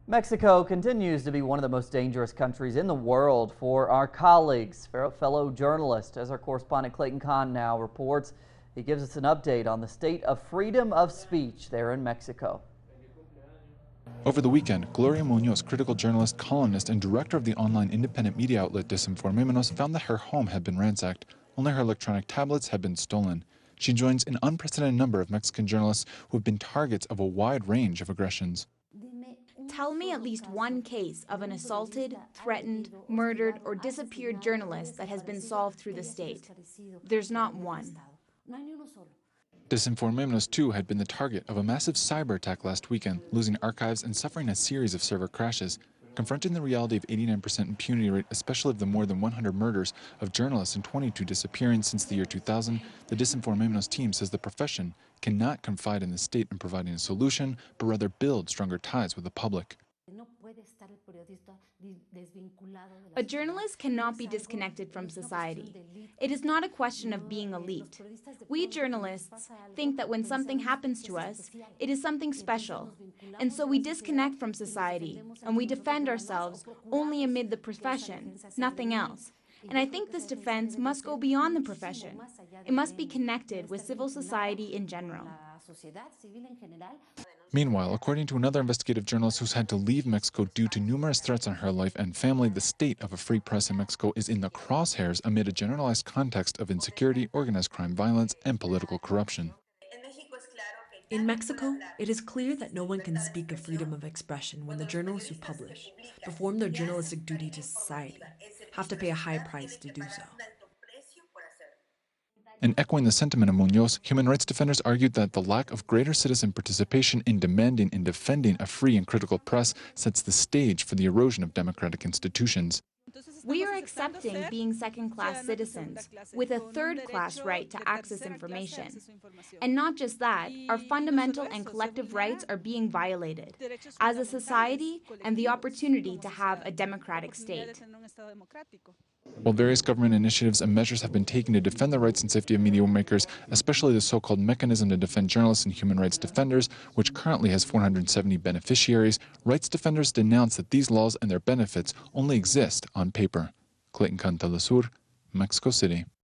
Mexico continues to be one of the most dangerous countries in the world for our colleagues, fellow journalists. As our correspondent Clayton Kahn now reports, he gives us an update on the state of freedom of speech there in Mexico. Over the weekend, Gloria Munoz, critical journalist, columnist, and director of the online independent media outlet Desinformémonos, found that her home had been ransacked. Only her electronic tablets had been stolen. She joins an unprecedented number of Mexican journalists who have been targets of a wide range of aggressions. Tell me at least one case of an assaulted, threatened, murdered, or disappeared journalist that has been solved through the state. There's not one. Desinformémonos, too, had been the target of a massive cyber attack last weekend, losing archives and suffering a series of server crashes. Confronting the reality of 89% impunity rate, especially of the more than 100 murders of journalists and 22 disappearing since the year 2000, the Desinformémonos team says the profession cannot confide in the state in providing a solution, but rather build stronger ties with the public. A journalist cannot be disconnected from society. It is not a question of being elite. We journalists think that when something happens to us, it is something special. And so we disconnect from society, and we defend ourselves only amid the profession, nothing else. And I think this defense must go beyond the profession. It must be connected with civil society in general. Meanwhile, according to another investigative journalist who's had to leave Mexico due to numerous threats on her life and family, the state of a free press in Mexico is in the crosshairs amid a generalized context of insecurity, organized crime, violence, and political corruption. In Mexico, it is clear that no one can speak of freedom of expression when the journalists who publish, perform their journalistic duty to society, have to pay a high price to do so. And echoing the sentiment of Munoz, human rights defenders argued that the lack of greater citizen participation in demanding and defending a free and critical press sets the stage for the erosion of democratic institutions. We are accepting being second-class citizens with a third-class right to access information. And not just that, our fundamental and collective rights are being violated as a society and the opportunity to have a democratic state. While various government initiatives and measures have been taken to defend the rights and safety of media makers, especially the so-called Mechanism to Defend Journalists and Human Rights Defenders, which currently has 470 beneficiaries, rights defenders denounce that these laws and their benefits only exist on paper. Clayton Kahn, Telesur, Mexico City.